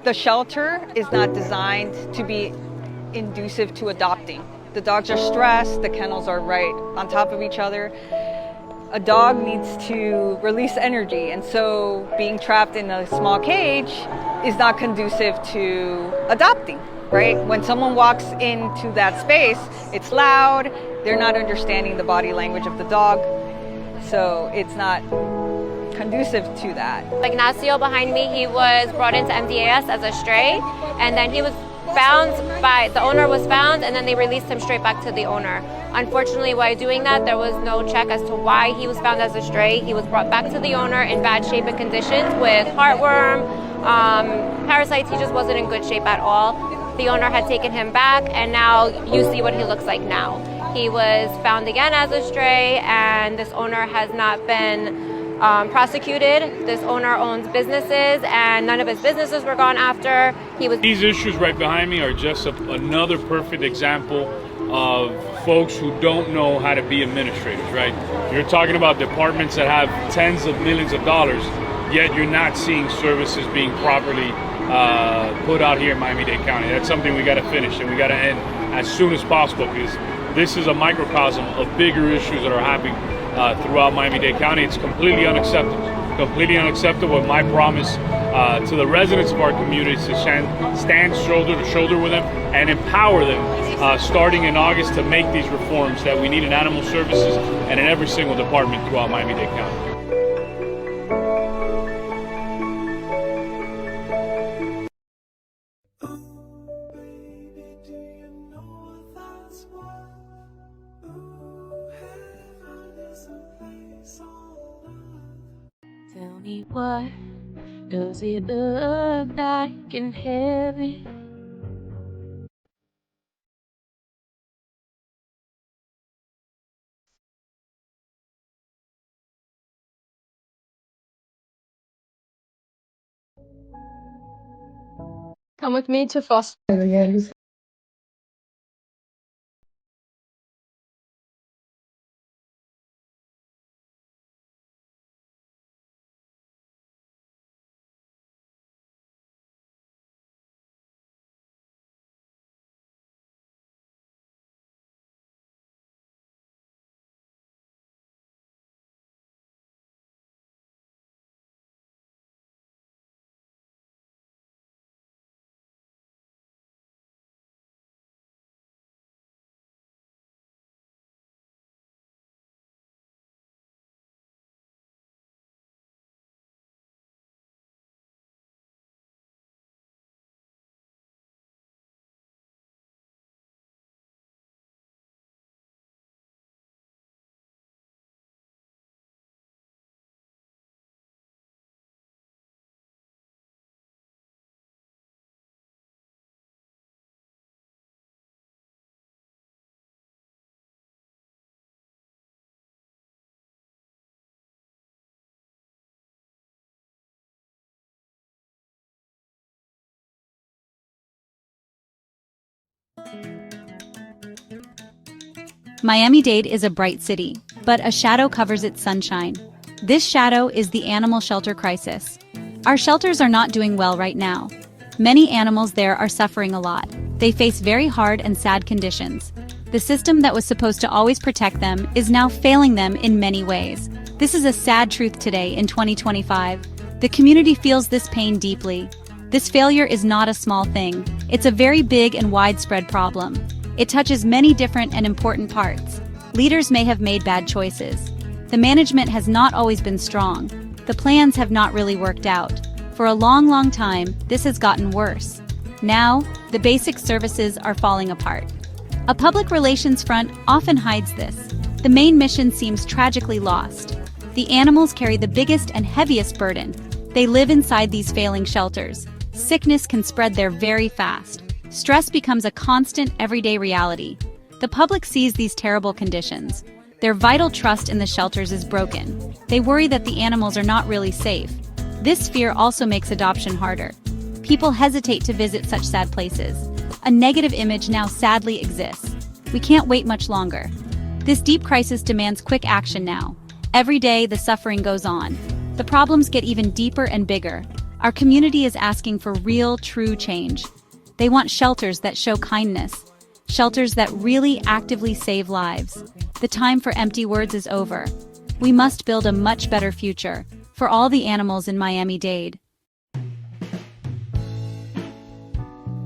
The shelter is not designed to be inducive to adopting. The dogs are stressed, the kennels are right on top of each other. A dog needs to release energy, and so being trapped in a small cage is not conducive to adopting, right? When someone walks into that space, it's loud, they're not understanding the body language of the dog, so it's not conducive to that. Ignacio behind me, he was brought into MDAS as a stray, and then he was found by, the owner was found, and then they released him straight back to the owner. Unfortunately, while doing that, there was no check as to why he was found as a stray. He was brought back to the owner in bad shape and conditions with heartworm, parasites. He just wasn't in good shape at all. The owner had taken him back, and now you see what he looks like now. He was found again as a stray, and this owner has not been prosecuted. This owner owns businesses, and none of his businesses were gone after. These issues right behind me are just another perfect example of folks who don't know how to be administrators, right? You're talking about departments that have tens of millions of dollars, yet you're not seeing services being properly put out here in Miami-Dade County. That's something we got to finish, and we got to end as soon as possible, because this is a microcosm of bigger issues that are happening throughout Miami-Dade County. It's completely unacceptable. Completely unacceptable. My promise to the residents of our community is to stand shoulder to shoulder with them and empower them starting in August to make these reforms that we need in animal services and in every single department throughout Miami-Dade County. Tell me, what does it look like in heaven? Come with me to foster again. Miami-Dade is a bright city, but a shadow covers its sunshine. This shadow is the animal shelter crisis. Our shelters are not doing well right now. Many animals there are suffering a lot. They face very hard and sad conditions. The system that was supposed to always protect them is now failing them in many ways. This is a sad truth today in 2025. The community feels this pain deeply. This failure is not a small thing. It's a very big and widespread problem. It touches many different and important parts. Leaders may have made bad choices. The management has not always been strong. The plans have not really worked out. For a long time, this has gotten worse. Now, the basic services are falling apart. A public relations front often hides this. The main mission seems tragically lost. The animals carry the biggest and heaviest burden. They live inside these failing shelters. Sickness can spread there very fast. Stress becomes a constant, everyday reality. The public sees these terrible conditions. Their vital trust in the shelters is broken. They worry that the animals are not really safe. This fear also makes adoption harder. People hesitate to visit such sad places. A negative image now sadly exists. We can't wait much longer. This deep crisis demands quick action now. Every day, the suffering goes on. The problems get even deeper and bigger. Our community is asking for real, true change. They want shelters that show kindness, shelters that really actively save lives. The time for empty words is over. We must build a much better future for all the animals in Miami-Dade.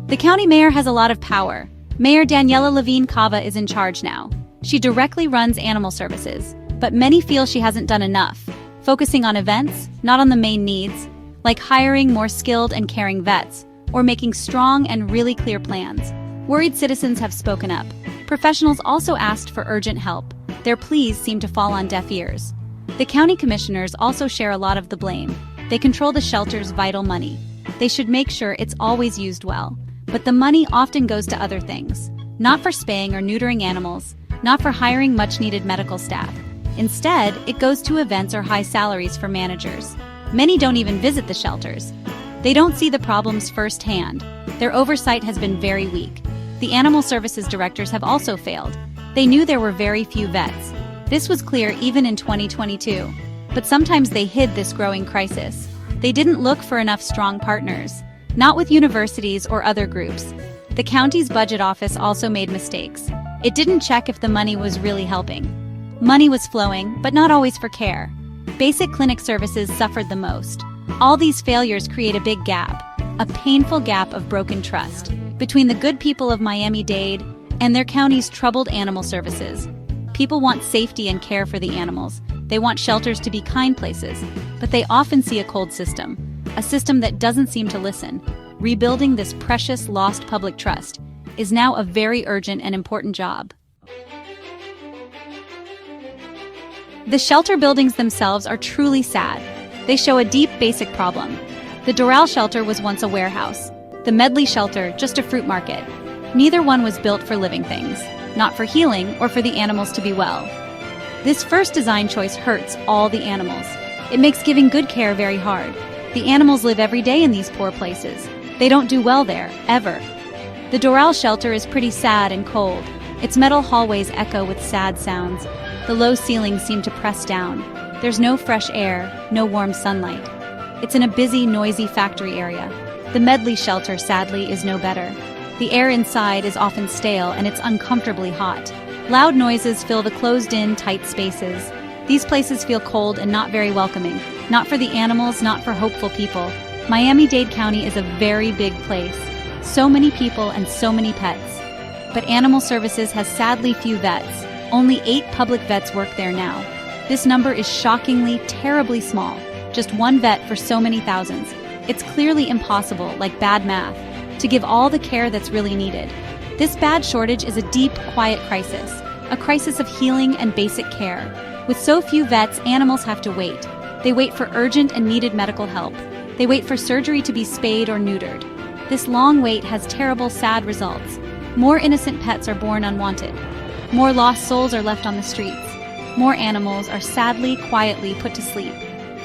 The county mayor has a lot of power. Mayor Daniella Levine Cava is in charge now. She directly runs animal services, but many feel she hasn't done enough, focusing on events, not on the main needs, like hiring more skilled and caring vets, or making strong and really clear plans. Worried citizens have spoken up. Professionals also asked for urgent help. Their pleas seem to fall on deaf ears. The county commissioners also share a lot of the blame. They control the shelter's vital money. They should make sure it's always used well. But the money often goes to other things, not for spaying or neutering animals, not for hiring much-needed medical staff. Instead, it goes to events or high salaries for managers. Many don't even visit the shelters. They don't see the problems firsthand. Their oversight has been very weak. The animal services directors have also failed. They knew there were very few vets. This was clear even in 2022. But sometimes they hid this growing crisis. They didn't look for enough strong partners. Not with universities or other groups. The county's budget office also made mistakes. It didn't check if the money was really helping. Money was flowing, but not always for care. Basic clinic services suffered the most. All these failures create a big gap, a painful gap of broken trust, between the good people of Miami-Dade and their county's troubled animal services. People want safety and care for the animals. They want shelters to be kind places, but they often see a cold system. A system that doesn't seem to listen. Rebuilding this precious, lost public trust is now a very urgent and important job. The shelter buildings themselves are truly sad. They show a deep, basic problem. The Doral shelter was once a warehouse. The Medley shelter, just a fruit market. Neither one was built for living things, not for healing or for the animals to be well. This first design choice hurts all the animals. It makes giving good care very hard. The animals live every day in these poor places. They don't do well there, ever. The Doral shelter is pretty sad and cold. Its metal hallways echo with sad sounds. The low ceilings seem to press down. There's no fresh air, no warm sunlight. It's in a busy, noisy factory area. The Medley shelter, sadly, is no better. The air inside is often stale and it's uncomfortably hot. Loud noises fill the closed-in, tight spaces. These places feel cold and not very welcoming. Not for the animals, not for hopeful people. Miami-Dade County is a very big place. So many people and so many pets. But Animal Services has sadly few vets. Only 8 public vets work there now. This number is shockingly, terribly small. Just one vet for so many thousands. It's clearly impossible, like bad math, to give all the care that's really needed. This bad shortage is a deep, quiet crisis. A crisis of healing and basic care. With so few vets, animals have to wait. They wait for urgent and needed medical help. They wait for surgery to be spayed or neutered. This long wait has terrible, sad results. More innocent pets are born unwanted. More lost souls are left on the streets. More animals are sadly, quietly put to sleep.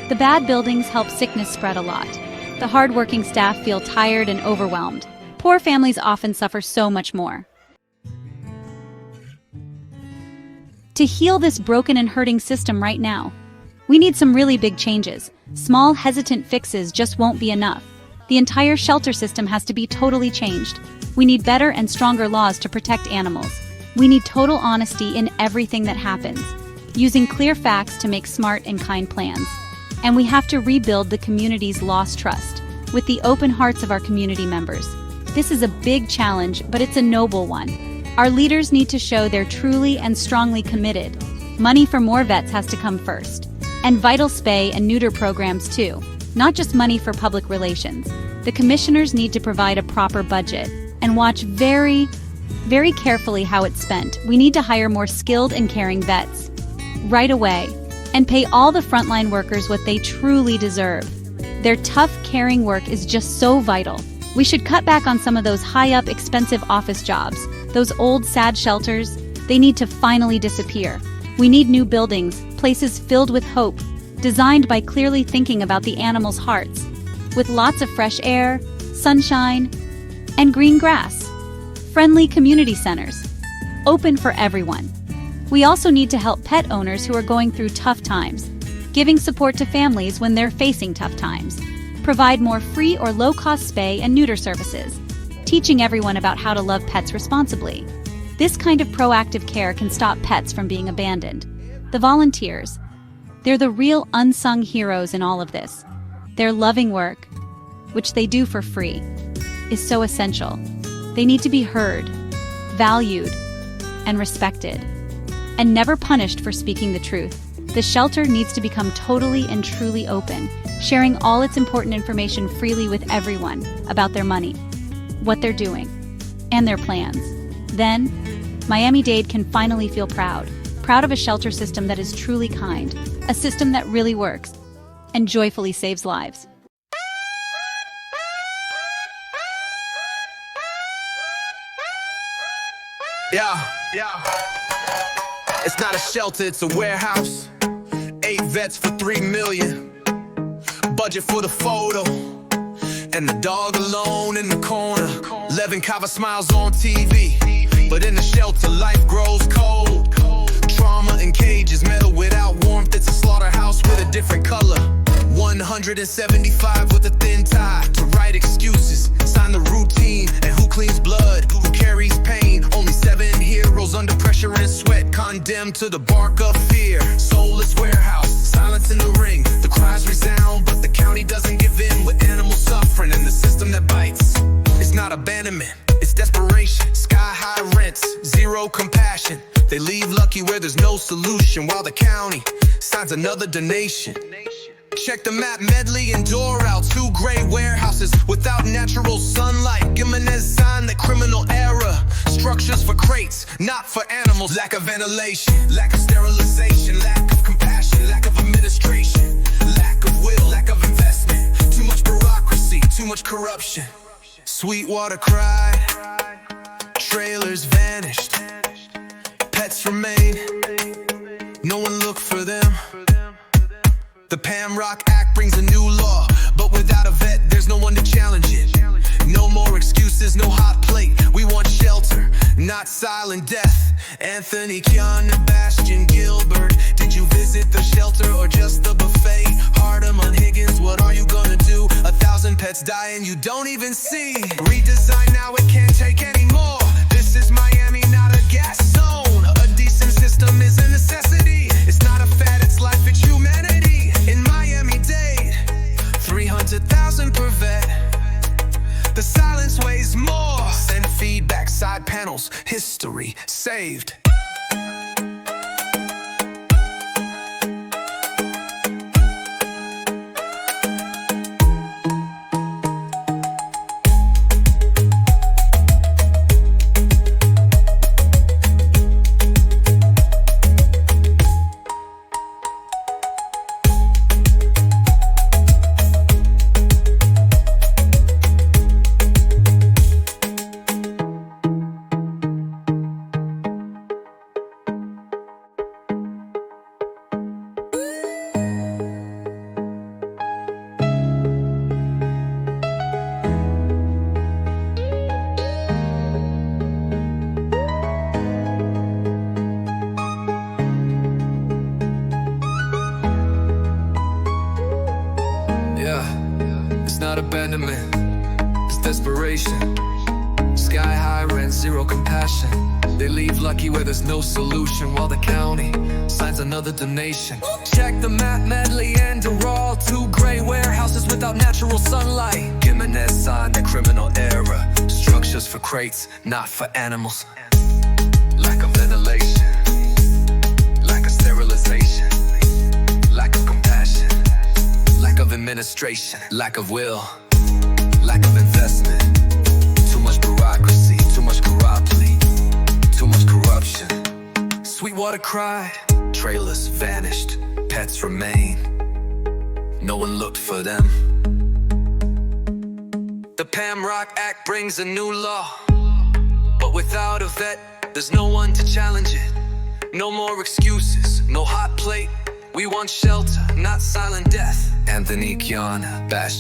The bad buildings help sickness spread a lot. The hard-working staff feel tired and overwhelmed. Poor families often suffer so much more. To heal this broken and hurting system right now, we need some really big changes. Small, hesitant fixes just won't be enough. The entire shelter system has to be totally changed. We need better and stronger laws to protect animals. We need total honesty in everything that happens, using clear facts to make smart and kind plans. And we have to rebuild the community's lost trust with the open hearts of our community members. This is a big challenge, but it's a noble one. Our leaders need to show they're truly and strongly committed. Money for more vets has to come first. And vital spay and neuter programs too, not just money for public relations. The commissioners need to provide a proper budget and watch very carefully how it's spent. We need to hire more skilled and caring vets right away and pay all the frontline workers what they truly deserve. Their tough, caring work is just so vital. We should cut back on some of those high-up, expensive office jobs. Those old, sad shelters, they need to finally disappear. We need new buildings, places filled with hope, designed by clearly thinking about the animals' hearts, with lots of fresh air, sunshine, and green grass. Friendly community centers, open for everyone. We also need to help pet owners who are going through tough times, giving support to families when they're facing tough times. Provide more free or low-cost spay and neuter services, teaching everyone about how to love pets responsibly. This kind of proactive care can stop pets from being abandoned. The volunteers, they're the real unsung heroes in all of this. Their loving work, which they do for free, is so essential. They need to be heard, valued, and respected, and never punished for speaking the truth. The shelter needs to become totally and truly open, sharing all its important information freely with everyone about their money, what they're doing, and their plans. Then, Miami-Dade can finally feel proud of a shelter system that is truly kind, a system that really works, and joyfully saves lives. Yeah. It's not a shelter, it's a warehouse. 8 vets for $3 million. Budget for the photo. And the dog alone in the corner. Levine Cava smiles on TV. But in the shelter, life grows cold. Trauma in cages, metal without warmth. It's a slaughterhouse with a different color. 175 with a thin tie. To write excuses, sign the routine. And who cleans blood, who carries pain. Only 7 heroes under pressure and sweat. Condemned to the bark of fear. Soulless warehouse, silence in the ring. The cries resound, but the county doesn't give in. With animals suffering and the system that bites. It's not abandonment, it's desperation. Sky-high rents, zero compassion. They leave lucky where there's no solution, while the county signs another donation. Check the map, medley and door out. 2 gray warehouses without natural sunlight. Jimenez signed the criminal era. Structures for crates, not for animals. Lack of ventilation, lack of sterilization, lack of compassion, lack of administration, lack of will, lack of investment. Too much bureaucracy, too much corruption. Sweetwater cried, trailers vanished, pets remain, no one looked for them. The Pamrock Act brings a new law, but without a vet, there's no one to challenge it. No more excuses, no hot plate. We want shelter, not silent death. Anthony, Kiana, Bastion, Gilbert. Did you visit the shelter or just the buffet? Hardem on Higgins, what are you gonna do? 1,000 pets dying, you don't even see. Redesign now, it can't take anymore. This is Miami, not a gas zone. A decent system is a necessity. It's not a fad, it's life, it's humanity. In Miami-Dade, 300,000 per vet. The silence weighs more. Send feedback, side panels, history saved. It's not abandonment, it's desperation. Sky high rent, zero compassion. They leave lucky where there's no solution, while the county signs another donation. Check the map, medley and Doral. 2 gray warehouses without natural sunlight. Jimenez signed the criminal era. Structures for crates, not for animals. Lack of ventilation, lack of sterilization, lack of compassion, lack of administration, lack of will, lack of investment. Too much bureaucracy, too much corruptly, too much corruption. Sweetwater cried, trailers vanished, pets remain. No one looked for them. The Pamrock Act brings a new law, but without a vet, there's no one to challenge it. No more excuses, no hot plate. We want shelter, not silent death. Anthony, Kiana, Bastion.